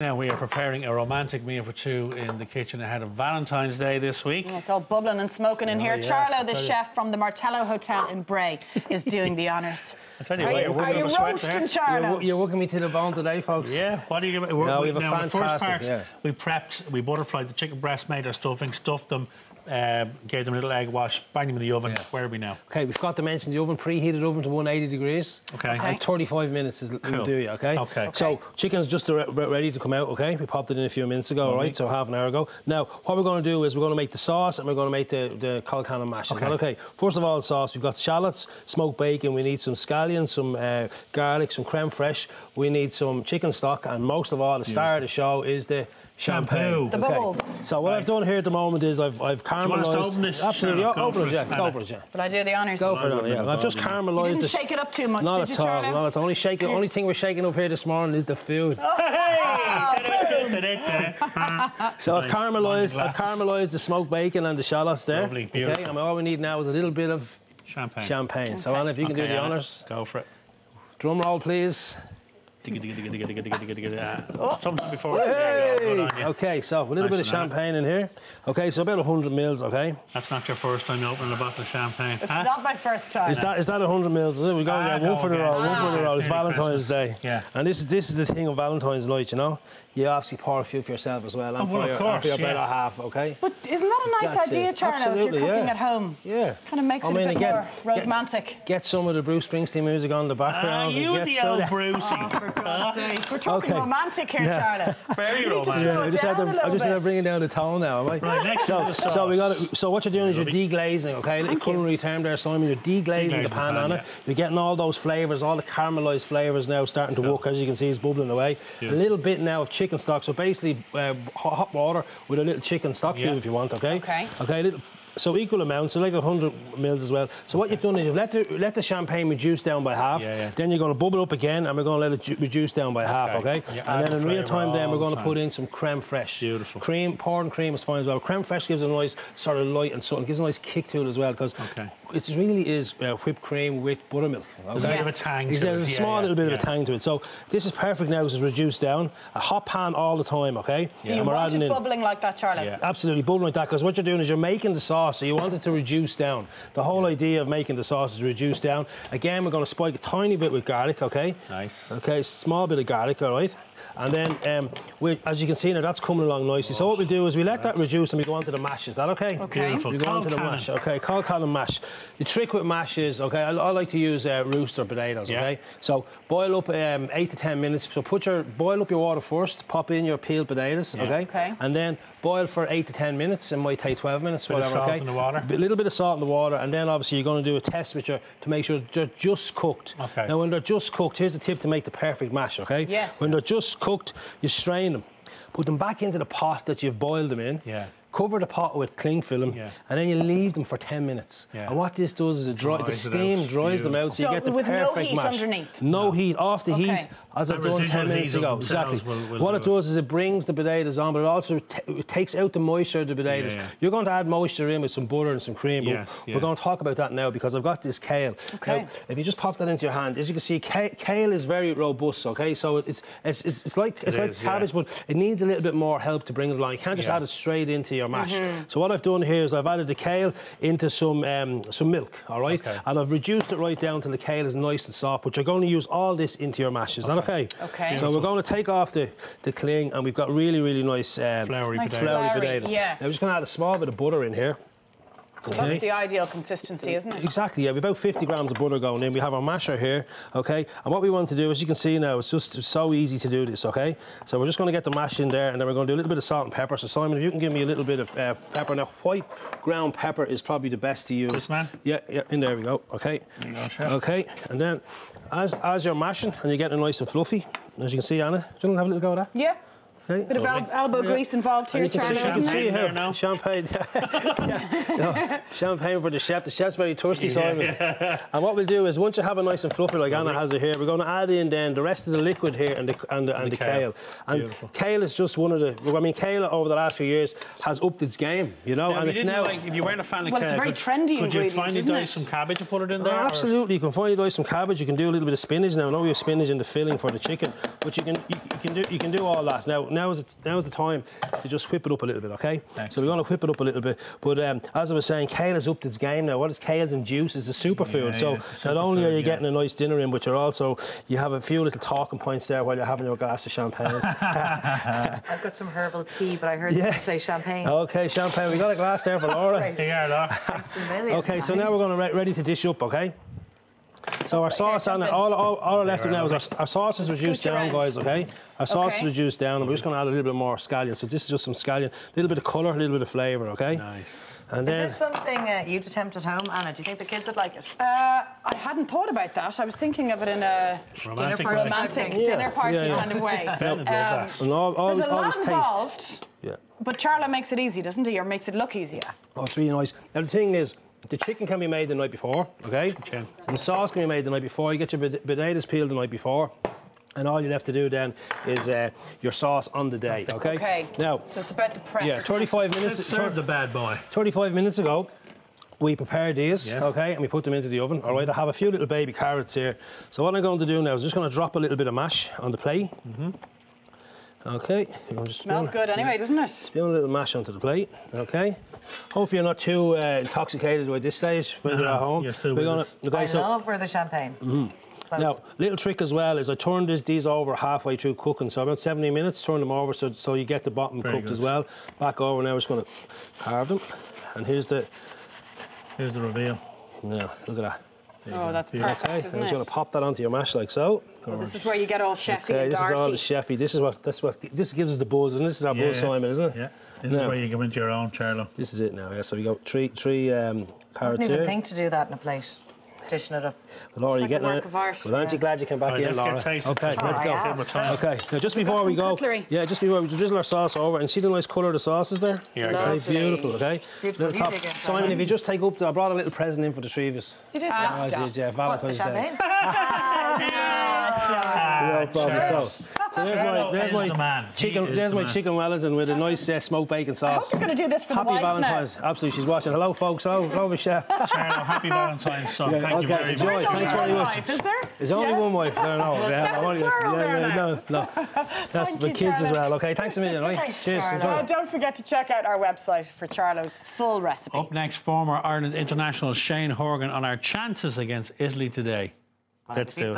Now we are preparing a romantic meal for two in the kitchen ahead of Valentine's Day this week. It's all bubbling and smoking in here. Yeah. Charlo, the chef from the Martello Hotel in Bray, is doing the honours. I tell you what, Are you roasting, Charlo? You're working me to the bone today, folks. Yeah, what do you give it? No, we have a now, the first part, fantastic, we butterflied the chicken breast, made our stuffing, stuffed them, gave them a little egg wash, banged them in the oven. Yeah. Where are we now? Okay, we forgot to mention the oven, preheated oven to 180 degrees. Okay. And 35 minutes will do you, okay? Okay. So, chicken's just ready to come out, okay? We popped it in a few minutes ago, all right? So, half an hour ago. Now, what we're going to do is we're going to make the sauce and we're going to make the colcannon mash. Okay. First of all, the sauce, we've got shallots, smoked bacon, we need some scallions, some garlic, some creme fraiche, we need some chicken stock, and most of all, the star of the show is the champagne. The bubbles. So what I've done here at the moment is I've caramelised. Do you want us to open this? Absolutely, open it, Jack. Go for it, Jack. Will I do the honours? Go for it, yeah. I've just caramelised You didn't this. shake it up too much, Not did you, at all. Charlo? Not at all. Only thing we're shaking up here this morning is the food. So I've caramelised the smoked bacon and the shallots there. Lovely, beautiful. Okay, and all we need now is a little bit of champagne. So Anna, if you can do the honours. Go for it. Drum roll, please. Something before. Okay, so a little bit of champagne in here. Okay, so about 100 mils, okay? That's not your first time opening a bottle of champagne. It's not my first time. Is that 100 mils? Is it? We're going there, one for the roll. It's Valentine's Day. Yeah. And this is the thing of Valentine's night, you know? You obviously pour a few for yourself as well. And of course, for your better half, okay? But isn't that a nice idea, Charlo, if you're cooking at home? Yeah. Kind of makes it a bit more romantic. Get some of the Bruce Springsteen music on the background. You and the old Brucey. For God's sake. We're talking romantic here, Charlo. Very romantic. I just had to bring down the tone now, am I? Right, next so what you're doing is you're deglazing, okay? A little culinary term there, Simon. You're deglazing the pan on it. You're getting all those flavours, all the caramelised flavours now starting to work, as you can see, it's bubbling away. A little bit now of chicken stock. So basically, hot water with a little chicken stock cube if you want, okay? Okay. So equal amounts, so like 100 mils as well. So what you've done is you've let the champagne reduce down by half. Then you're going to bubble up again, and we're going to let it reduce down by half, okay? And then in real time, then we're going to put in some creme fraiche. Beautiful. Pouring cream is fine as well. Creme fraiche gives it a nice sort of light and subtle, gives a nice kick to it as well, because it really is whipped cream with buttermilk. There's a bit of a tang to it. There's a small little bit of a tang to it. So this is perfect now because it's reduced down. A hot pan all the time, okay? So you want it bubbling like that, Charlo? Yeah, absolutely, bubbling like that, because what you're doing is you're making the sauce, so you want it to reduce down. The whole idea of making the sauce is reduce down. Again, we're going to spike a tiny bit with garlic, okay? Nice. Okay, small bit of garlic, all right? And then, as you can see now, that's coming along nicely. So what we do is we let that reduce and we go on to the mash. Is that okay? Okay. Beautiful. We go on to the mash. Okay, colcannon mash. The trick with mash is, okay, I like to use rooster potatoes, okay? So boil up 8 to 10 minutes. So boil up your water first, pop in your peeled potatoes, okay? And then boil for 8 to 10 minutes. It might take 12 minutes, whatever, salt in the water. A little bit of salt in the water, and then obviously you're going to do a test with to make sure they're just cooked. Okay. Now, when they're just cooked, here's the tip to make the perfect mash, okay? Yes. When they're just cooked, you strain them, put them back into the pot that you've boiled them in. Cover the pot with cling film, and then you leave them for 10 minutes. And what this does is the steam dries them out, so you get the perfect mash. Underneath. No heat, off the heat, as I've done 10 minutes ago. Exactly. What it does is it brings the potatoes on, but it also it takes out the moisture of the potatoes. You're going to add moisture in with some butter and some cream, but we're going to talk about that now because I've got this kale. Now, if you just pop that into your hand, as you can see, kale is very robust, okay? So it's like cabbage, but it needs a little bit more help to bring it along. You can't just add it straight into your mash. So what I've done here is I've added the kale into some milk, all right? And I've reduced it right down till the kale is nice and soft, but you're going to use all this into your mash. Is that okay? Okay. So we're going to take off the cling, and we've got really, really nice floury potatoes. Yeah. Now we're just going to add a small bit of butter in here. So that's the ideal consistency, isn't it? Exactly, yeah. We've about 50 grams of butter going in. We have our masher here, okay? And what we want to do, as you can see now, it's just so easy to do this, okay? So we're just going to get the mash in there, and then we're going to do a little bit of salt and pepper. So Simon, if you can give me a little bit of pepper. Now, white ground pepper is probably the best to use. This man? Yeah, in there we go, okay? There you go, chef. Okay, and then as you're mashing and you're getting it nice and fluffy, as you can see, Anna, do you want to have a little go at that? Yeah. Okay. Bit of elbow grease involved here, Charlie. Champagne there now. Champagne. Champagne for the chef. The chef's very thirsty, Simon. And what we'll do is, once you have it nice and fluffy like Anna has it here, we're going to add in then the rest of the liquid here and the kale. And beautiful. Kale is just one of the. I mean, kale over the last few years has upped its game, you know. Now, and it's now. Like, if you weren't a fan of well, kale, it's a very trendy ingredient. Could you finally dice some cabbage and put it in there? Absolutely, you can finally dice some cabbage. You can do a little bit of spinach now. I know you have spinach in the filling for the chicken, but you can do all that. Now is the time to just whip it up a little bit, okay? Excellent. So we're going to whip it up a little bit. But as I was saying, kale has upped its game now. What is kales and juice is a superfood. So not only are you getting a nice dinner in, but you have a few little talking points there while you're having your glass of champagne. I've got some herbal tea, but I heard someone say champagne. Okay, champagne. We got a glass there for Laura. Right. Thanks a million. Okay, so now we're going to ready to dish up, okay? So our sauce on it, all left now is our sauce is reduced down, guys, okay? Our sauce is reduced down, and we're just going to add a little bit more scallion. So this is just some scallion, a little bit of colour, a little bit of flavour, okay? Nice. And then, is this something you'd attempt at home, Anna? Do you think the kids would like it? I hadn't thought about that. I was thinking of it in a romantic dinner party kind of way. and all there's a lot this involved. taste. Yeah. But Charlo makes it easy, doesn't he? Or makes it look easy. Oh, it's really nice. Now, the thing is, the chicken can be made the night before, okay? Okay. And the sauce can be made the night before. You get your potatoes peeled the night before. And all you have to do then is your sauce on the day, okay? Okay. Now, so it's about the prep. Yeah, 35 minutes. Let's serve the bad boy. 35 minutes ago, we prepared these, okay, and we put them into the oven. All right, I have a few little baby carrots here. So what I'm going to do now is just going to drop a little bit of mash on the plate. Okay. Smells good anyway, doesn't it? Spoon a little mash onto the plate, okay. Hopefully you're not too intoxicated at this stage when you're at home. You're still with us. Okay, I love for the champagne. Now, little trick as well is I turn these over halfway through cooking. So about 70 minutes, turn them over so you get the bottom cooked as well. Back over now, we're just going to carve them. And here's the reveal. Now, look at that. Oh, that's perfect, isn't I'm it? just going to pop that onto your mash like so. Well, this is where you get all chefy and this darty. is all the chefy. This gives us the buzz, and this is our buzz, Simon, isn't it? Yeah. This is where you go into your own, Charlo. This is it now. Yeah. So we got three carrots I didn't even here. think to do that in a plate. Dishing it up. Well, Laura, you're like a getting work of art. Well, aren't you glad you came back in, Laura? Let's get tasted. Okay, let's go. Okay, now just before we go, just before we drizzle our sauce over, and see the nice colour of the sauces there? Here, okay, beautiful, okay? Beautiful. You dig in, Simon, if you just take up, I brought a little present in for the three of us. You did Ah, that. I did, yeah, Valentine's What, the Day. champagne? So there's my chicken Wellington with a nice smoked bacon I sauce. hope you're going to do this for Happy the wife Valentine's. now. Absolutely, she's watching. Hello, folks. Hello, Michelle. Charlo, happy Valentine's, son. Thank you very enjoy. much. Thanks very much. Wife, is there? There's only one wife. No. That's Thank the you, kids as Charlo. well. Okay, thanks a million. Right? Thanks, Cheers. Charlo. Enjoy. Don't forget to check out our website for Charlo's full recipe. Up next, former Ireland international Shane Horgan on our chances against Italy today. Let's do it.